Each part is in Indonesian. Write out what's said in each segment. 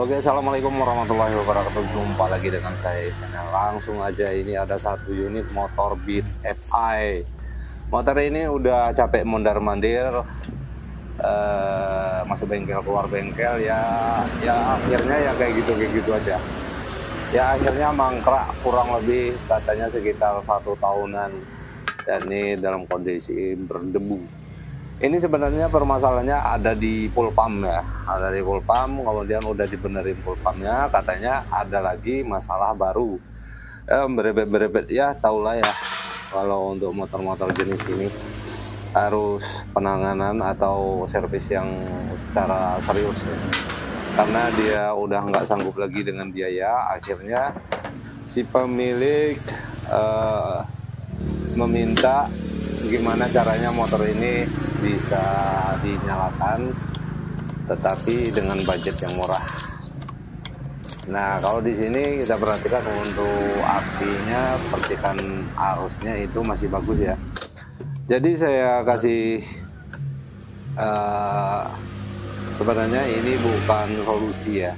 Oke, assalamualaikum warahmatullahi wabarakatuh. Jumpa lagi dengan saya channel. Langsung aja, ini ada satu unit motor Beat FI. Motor ini udah capek mondar mandir, masuk bengkel keluar bengkel ya akhirnya ya kayak gitu aja. Ya akhirnya mangkrak, kurang lebih katanya sekitar 1 tahunan, dan ini dalam kondisi berdebu. Ini sebenarnya permasalahannya ada di full pump ya, ada di full pump, kemudian udah dibenerin full pumpnya, katanya ada lagi masalah baru, berebet ya, tahulah ya, kalau untuk motor-motor jenis ini harus penanganan atau servis yang secara serius ya. Karena dia udah nggak sanggup lagi dengan biaya, akhirnya si pemilik meminta gimana caranya motor ini bisa dinyalakan tetapi dengan budget yang murah. Nah, kalau di sini kita perhatikan untuk apinya, percikan arusnya itu masih bagus ya. Jadi saya kasih sebenarnya ini bukan solusi ya,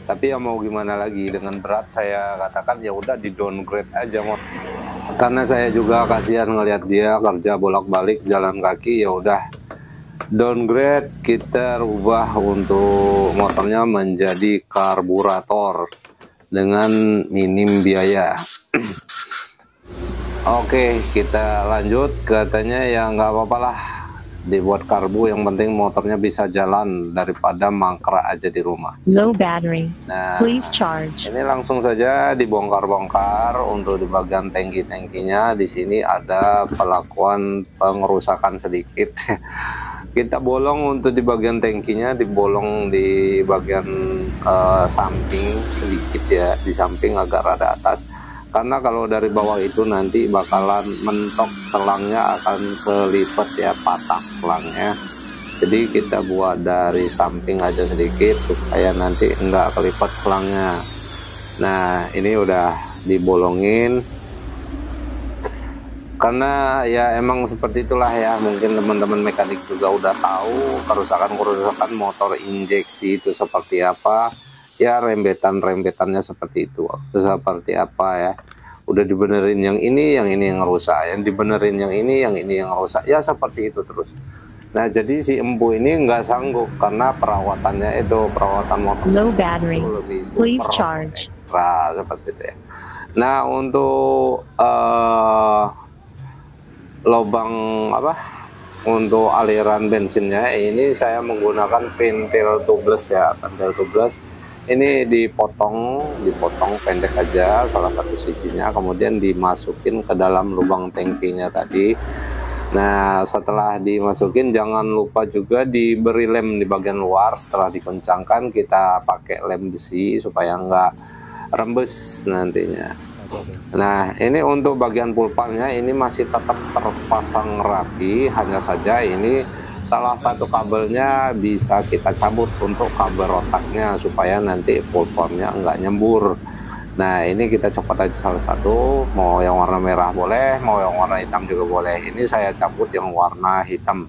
tapi ya mau gimana lagi, dengan berat saya katakan ya udah di downgrade aja motor. Karena saya juga kasihan ngelihat dia kerja bolak-balik jalan kaki, ya udah downgrade, kita rubah untuk motornya menjadi karburator dengan minim biaya. Oke, kita lanjut. Katanya ya nggak apa-apa lah dibuat karbu, yang penting motornya bisa jalan daripada mangkrak aja di rumah. Low battery. Nah, Please charge. ini langsung saja dibongkar-bongkar. Untuk di bagian tangki-tangkinya di sini ada pelakuan pengerusakan sedikit. Kita bolong untuk di bagian tangkinya, dibolong di bagian samping sedikit ya, di samping agak rada atas. Karena kalau dari bawah itu nanti bakalan mentok, selangnya akan kelipet ya, patah selangnya. Jadi kita buat dari samping aja sedikit supaya nanti enggak kelipet selangnya. Nah, ini udah dibolongin. Karena ya emang seperti itulah ya, mungkin teman-teman mekanik juga udah tahu kerusakan-kerusakan motor injeksi itu seperti apa. Ya rembetannya seperti itu, seperti apa ya, udah dibenerin yang ini yang rusak, yang dibenerin yang ini yang rusak, ya seperti itu terus. Nah, jadi si empu ini nggak sanggup karena perawatannya itu, perawatan motor Low battery. lebih Please super charge. ekstra seperti itu ya. Nah, untuk lubang untuk aliran bensinnya ini saya menggunakan pentil tubeless ya, pentil tubeless. Ini dipotong pendek aja salah satu sisinya, kemudian dimasukin ke dalam lubang tangkinya tadi. Nah, setelah dimasukin jangan lupa juga diberi lem di bagian luar. Setelah dikencangkan kita pakai lem besi supaya enggak rembes nantinya. Nah, ini untuk bagian pulpanya ini masih tetap terpasang rapi, hanya saja ini salah satu kabelnya bisa kita cabut untuk kabel rotaknya supaya nanti pulpanya enggak nyembur. Nah, ini kita copot aja salah satu, mau yang warna merah boleh, mau yang warna hitam juga boleh. Ini saya cabut yang warna hitam.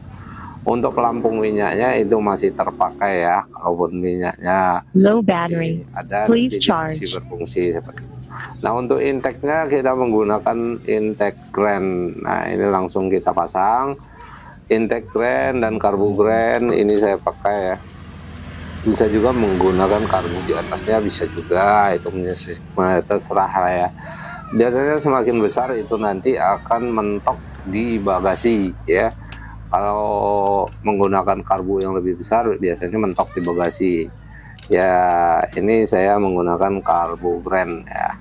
Untuk pelampung minyaknya itu masih terpakai ya, kalaupun minyaknya Low battery. ada, Please jadi charge. masih berfungsi seperti itu. Nah, untuk intake-nya kita menggunakan intake grand. Nah, ini langsung kita pasang intake grand dan karbu grand, ini saya pakai ya. Bisa juga menggunakan karbu di atasnya, bisa juga, itu terserah lah ya. Biasanya semakin besar itu nanti akan mentok di bagasi ya. Kalau menggunakan karbu yang lebih besar biasanya mentok di bagasi ya. Ini saya menggunakan karbu grand ya.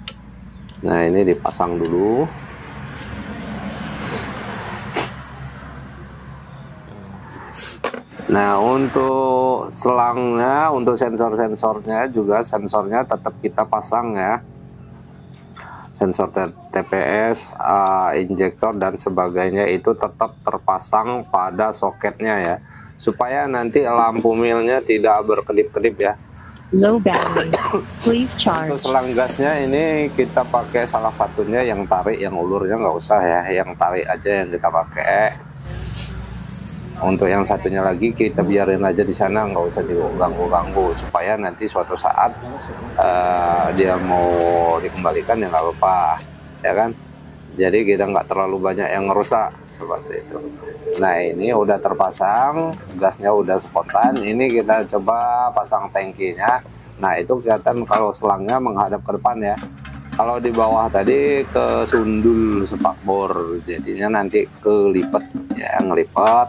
Nah, ini dipasang dulu. Nah, untuk selangnya, untuk sensor-sensornya juga, sensornya tetap kita pasang ya. Sensor TPS, injektor dan sebagainya itu tetap terpasang pada soketnya ya, supaya nanti lampu milnya tidak berkedip-kedip ya. Low battery. Please charge. Untuk selang gasnya ini kita pakai salah satunya yang tarik, yang ulurnya nggak usah ya, yang tarik aja yang kita pakai. Untuk yang satunya lagi kita biarin aja di sana, nggak usah diganggu-ganggu, supaya nanti suatu saat dia mau dikembalikan ya nggak apa-apa, ya kan. Jadi kita nggak terlalu banyak yang ngerusak seperti itu. Nah ini udah terpasang, gasnya udah spontan. Ini kita coba pasang tangkinya. Nah itu kelihatan kalau selangnya menghadap ke depan ya. Kalau di bawah tadi ke sundul spakbor, jadinya nanti kelipet ya, ngelipet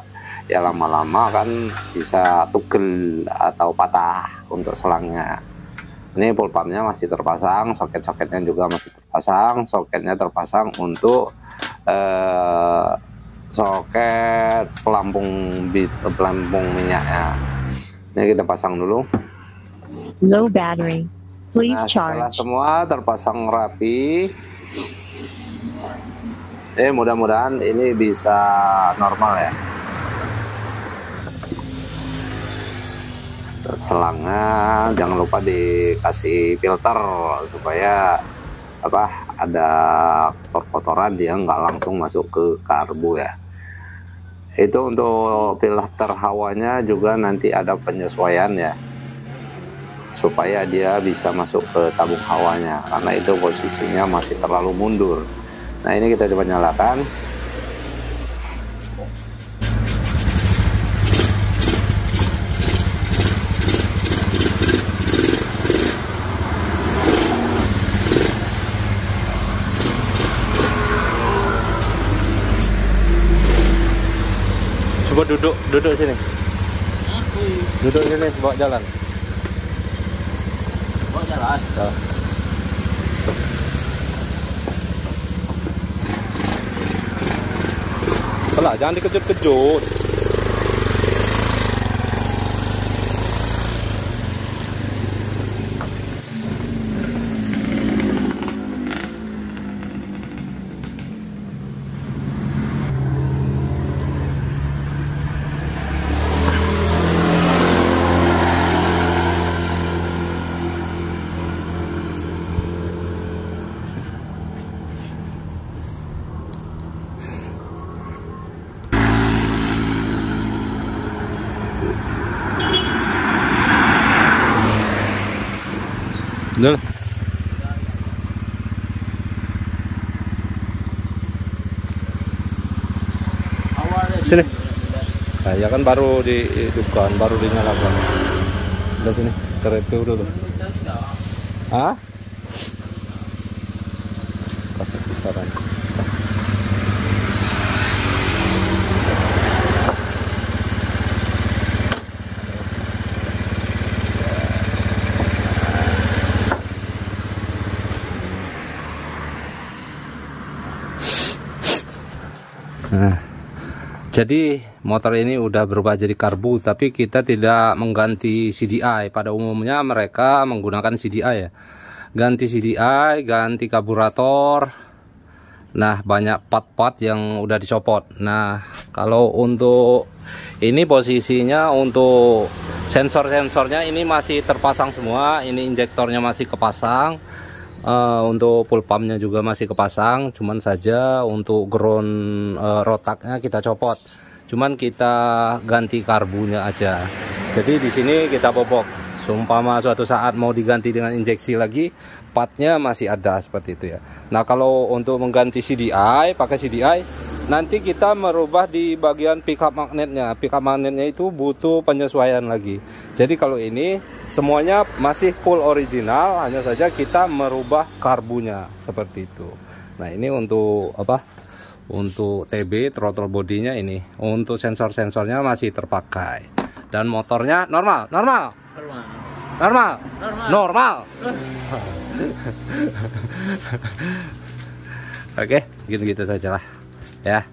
ya, lama-lama kan bisa tugel atau patah untuk selangnya. Ini full pumpnya masih terpasang, soket-soketnya juga masih terpasang. Soketnya terpasang untuk soket pelampung minyaknya. Ini kita pasang dulu. Low battery. Please Nah, setelah charge. semua terpasang rapi, mudah-mudahan ini bisa normal ya. Selangnya jangan lupa dikasih filter supaya ada kotoran dia nggak langsung masuk ke karbu ya. Itu untuk filter hawanya juga nanti ada penyesuaian ya, supaya dia bisa masuk ke tabung hawanya, karena itu posisinya masih terlalu mundur. Nah ini kita coba nyalakan. Coba duduk sini. Duduk sini, bawa jalan. Bawa jalan. Alah, jangan dikejut-kejut. Betul. Sini. Nah, ya kan baru dihidupkan, baru dinyalakan. Udah sini, ke review dulu. Hah? Kasih kisaran. Nah, jadi motor ini udah berubah jadi karbu, tapi kita tidak mengganti CDI. Pada umumnya mereka menggunakan CDI ya. Ganti CDI, ganti karburator. Nah, banyak part-part yang udah dicopot. Nah, kalau untuk ini posisinya untuk sensor-sensornya ini masih terpasang semua. Ini injektornya masih kepasang. Untuk full pumpnya juga masih kepasang, cuman saja untuk ground rotaknya kita copot, cuman kita ganti karbunya aja. Jadi di sini kita popok, seumpama suatu saat mau diganti dengan injeksi lagi, partnya masih ada seperti itu ya. Nah kalau untuk mengganti CDI, pakai CDI, nanti kita merubah di bagian pickup magnetnya. Pickup magnetnya itu butuh penyesuaian lagi. Jadi kalau ini semuanya masih full original, hanya saja kita merubah karbunya seperti itu. Nah ini untuk apa? Untuk TB throttle bodinya ini. Untuk sensor-sensornya masih terpakai. Dan motornya normal. Oke, gitu-gitu saja lah ya.